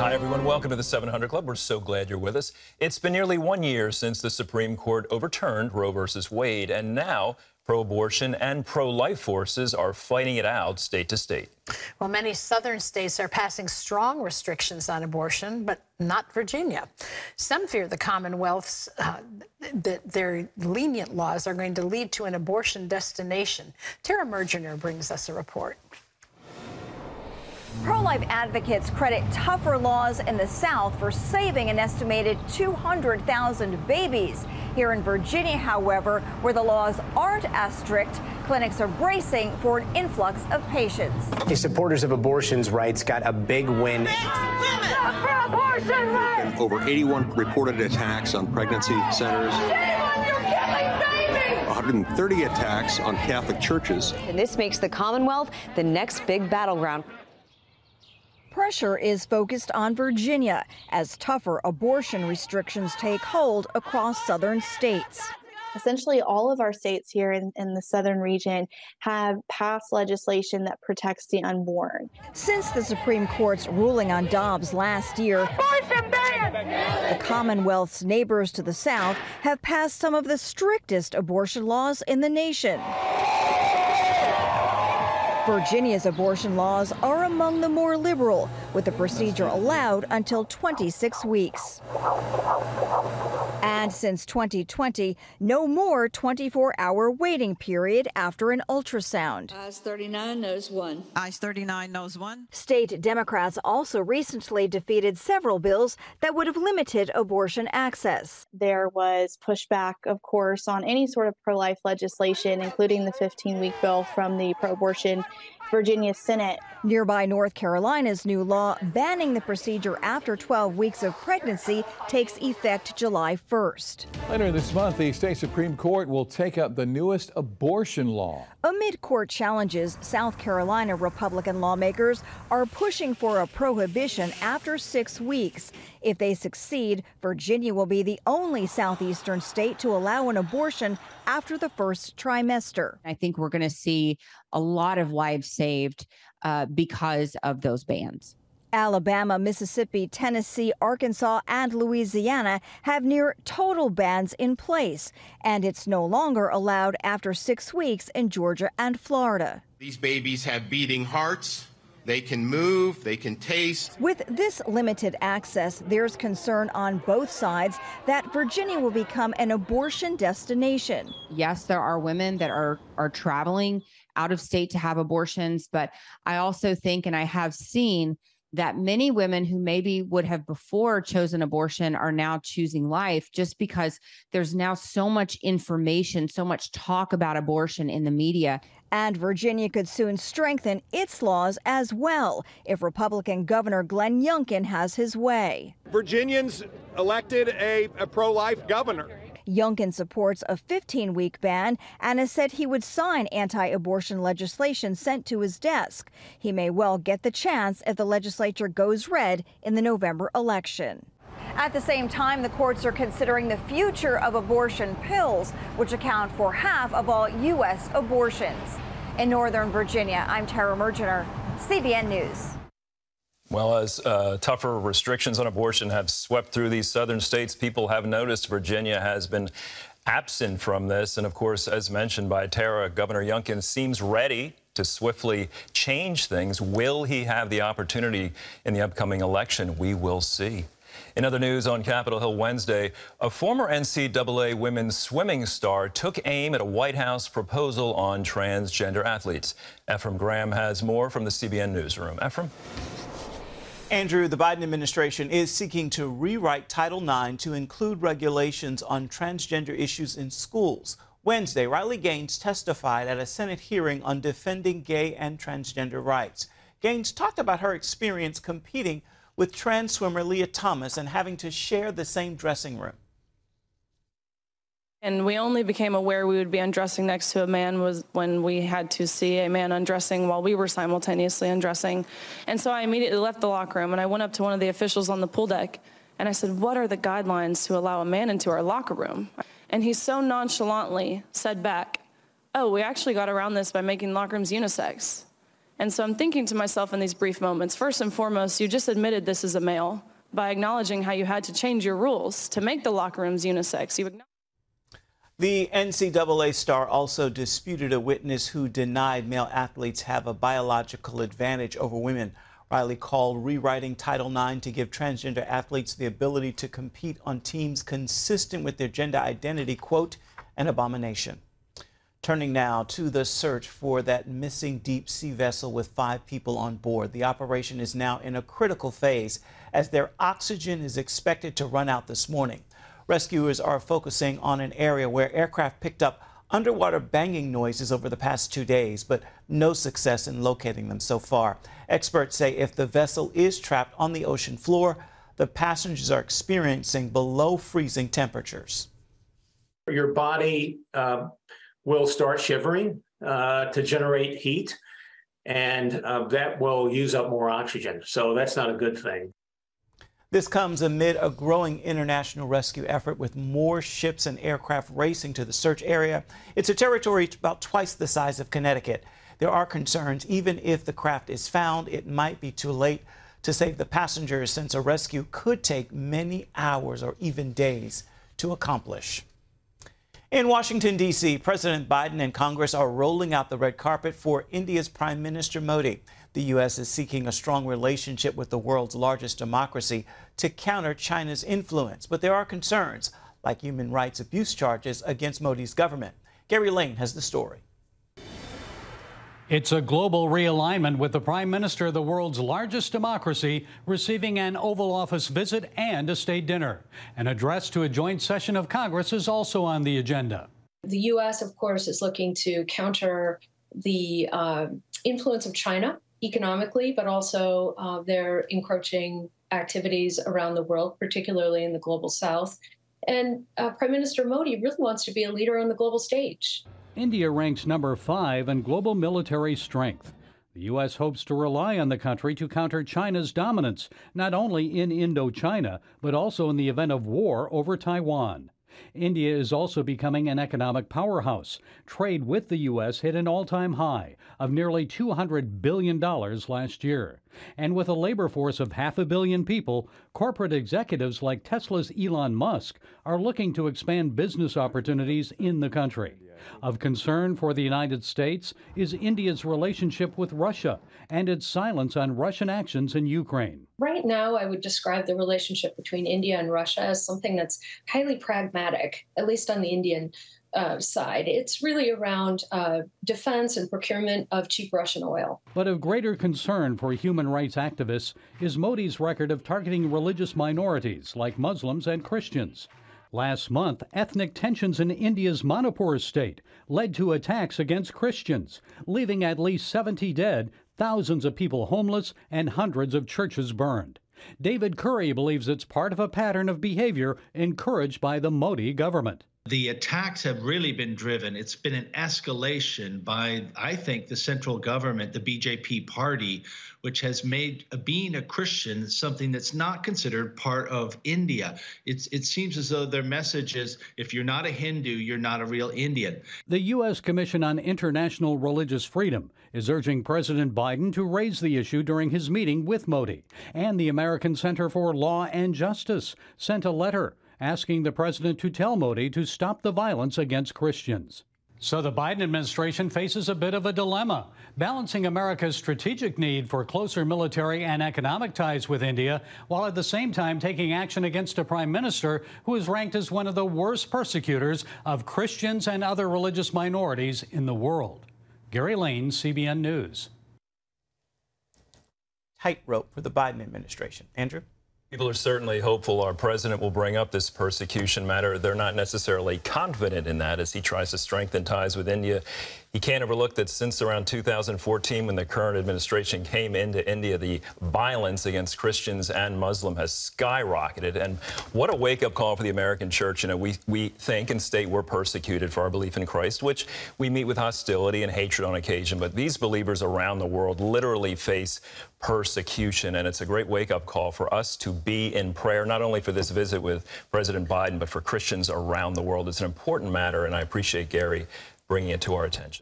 Hi, everyone. Welcome to the 700 Club. We're so glad you're with us. It's been nearly 1 year since the Supreme Court overturned Roe versus Wade, and now pro-abortion and pro-life forces are fighting it out state to state. Well, many southern states are passing strong restrictions on abortion, but not Virginia. Some fear the Commonwealth's their lenient laws are going to lead to an abortion destination. Tara Mergener brings us a report. Pro-life advocates credit tougher laws in the South for saving an estimated 200,000 babies. Here in Virginia, however, where the laws aren't as strict, clinics are bracing for an influx of patients. The supporters of abortion's rights got a big win. Over 81 reported attacks on pregnancy centers. 130 attacks on Catholic churches. And this makes the Commonwealth the next big battleground. Pressure is focused on Virginia as tougher abortion restrictions take hold across southern states. Essentially, all of our states here in the southern region have passed legislation that protects the unborn. Since the Supreme Court's ruling on Dobbs last year, the Commonwealth's neighbors to the south have passed some of the strictest abortion laws in the nation. Virginia's abortion laws are among the more liberal, with the procedure allowed until 26 weeks. And since 2020, no more 24-hour waiting period after an ultrasound. Ayes 39, noes 1. Ayes 39, noes 1. State Democrats also recently defeated several bills that would have limited abortion access. There was pushback, of course, on any sort of pro-life legislation, including the 15-week bill from the pro-abortion Virginia Senate. Nearby North Carolina's new law banning the procedure after 12 weeks of pregnancy takes effect July 1st. Later this month, the state Supreme Court will take up the newest abortion law. Amid court challenges, South Carolina Republican lawmakers are pushing for a prohibition after 6 weeks. If they succeed, Virginia will be the only southeastern state to allow an abortion after the first trimester. I think we're going to see a lot of lives saved because of those bans. Alabama, Mississippi, Tennessee, Arkansas, and Louisiana have near total bans in place, and it's no longer allowed after 6 weeks in Georgia and Florida. These babies have beating hearts. They can move, they can taste. With this limited access, there's concern on both sides that Virginia will become an abortion destination. Yes, there are women that are traveling out of state to have abortions, but I also think, and I have seen, that many women who maybe would have before chosen abortion are now choosing life just because there's now so much information, so much talk about abortion in the media. And Virginia could soon strengthen its laws as well if Republican Governor Glenn Youngkin has his way. Virginians elected a pro-life governor. Youngkin supports a 15-week ban and has said he would sign anti-abortion legislation sent to his desk. He may well get the chance if the legislature goes red in the November election. At the same time, the courts are considering the future of abortion pills, which account for half of all U.S. abortions. In Northern Virginia, I'm Tara Mergener, CBN News. Well, as tougher restrictions on abortion have swept through these southern states, people have noticed Virginia has been absent from this. And of course, as mentioned by Tara, Governor Youngkin seems ready to swiftly change things. Will he have the opportunity in the upcoming election? We will see. In other news, on Capitol Hill Wednesday, a former NCAA women's swimming star took aim at a White House proposal on transgender athletes. Ephraim Graham has more from the CBN newsroom. Ephraim? Andrew, the Biden administration is seeking to rewrite Title IX to include regulations on transgender issues in schools. Wednesday, Riley Gaines testified at a Senate hearing on defending gay and transgender rights. Gaines talked about her experience competing with trans swimmer Leah Thomas and having to share the same dressing room. And we only became aware we would be undressing next to a man was when we had to see a man undressing while we were simultaneously undressing. And so I immediately left the locker room and I went up to one of the officials on the pool deck and I said, "What are the guidelines to allow a man into our locker room?" And he so nonchalantly said back, "Oh, we actually got around this by making locker rooms unisex." And so I'm thinking to myself in these brief moments, first and foremost, you just admitted this is a male by acknowledging how you had to change your rules to make the locker rooms unisex. The NCAA star also disputed a witness who denied male athletes have a biological advantage over women. Riley called rewriting Title IX to give transgender athletes the ability to compete on teams consistent with their gender identity, quote, an abomination. Turning now to the search for that missing deep sea vessel with 5 people on board. The operation is now in a critical phase as their oxygen is expected to run out this morning. Rescuers are focusing on an area where aircraft picked up underwater banging noises over the past 2 days, but no success in locating them so far. Experts say if the vessel is trapped on the ocean floor, the passengers are experiencing below freezing temperatures. Your body will start shivering to generate heat, and that will use up more oxygen. So that's not a good thing. This comes amid a growing international rescue effort with more ships and aircraft racing to the search area. It's a territory about twice the size of Connecticut. There are concerns even if the craft is found, it might be too late to save the passengers since a rescue could take many hours or even days to accomplish. In Washington, D.C., President Biden and Congress are rolling out the red carpet for India's Prime Minister Modi. The U.S. is seeking a strong relationship with the world's largest democracy to counter China's influence. But there are concerns, like human rights abuse charges against Modi's government. Gary Lane has the story. It's a global realignment with the Prime Minister of the world's largest democracy receiving an Oval Office visit and a state dinner. An address to a joint session of Congress is also on the agenda. The U.S., of course, is looking to counter the influence of China economically, but also their encroaching activities around the world, particularly in the global south. And Prime Minister Modi really wants to be a leader on the global stage. India ranks number 5 in global military strength. The U.S. hopes to rely on the country to counter China's dominance, not only in Indochina, but also in the event of war over Taiwan. India is also becoming an economic powerhouse. Trade with the U.S. hit an all-time high of nearly $200 billion last year. And with a labor force of 500 million people, corporate executives like Tesla's Elon Musk are looking to expand business opportunities in the country. Of concern for the United States is India's relationship with Russia and its silence on Russian actions in Ukraine. Right now, I would describe the relationship between India and Russia as something that's highly pragmatic, at least on the Indian side. It's really around defense and procurement of cheap Russian oil. But of greater concern for human rights activists is Modi's record of targeting religious minorities like Muslims and Christians. Last month, ethnic tensions in India's Manipur state led to attacks against Christians, leaving at least 70 dead, thousands of people homeless, and hundreds of churches burned. David Curry believes it's part of a pattern of behavior encouraged by the Modi government. The attacks have really been driven. It's been an escalation by, I think, the central government, the BJP party, which has made being a Christian something that's not considered part of India. It seems as though their message is, if you're not a Hindu, you're not a real Indian. The U.S. Commission on International Religious Freedom is urging President Biden to raise the issue during his meeting with Modi. And the American Center for Law and Justice sent a letter asking the president to tell Modi to stop the violence against Christians. So the Biden administration faces a bit of a dilemma, balancing America's strategic need for closer military and economic ties with India, while at the same time taking action against a prime minister who is ranked as one of the worst persecutors of Christians and other religious minorities in the world. Gary Lane, CBN News. Tightrope for the Biden administration. Andrew? People are certainly hopeful our president will bring up this persecution matter. They're not necessarily confident in that as he tries to strengthen ties with India. He can't overlook that since around 2014, when the current administration came into India, the violence against Christians and Muslims has skyrocketed. And what a wake-up call for the American church. You know, we think and state we're persecuted for our belief in Christ, which we meet with hostility and hatred on occasion. But these believers around the world literally face persecution. And it's a great wake-up call for us to be in prayer, not only for this visit with President Biden, but for Christians around the world. It's an important matter, and I appreciate Gary bringing it to our attention.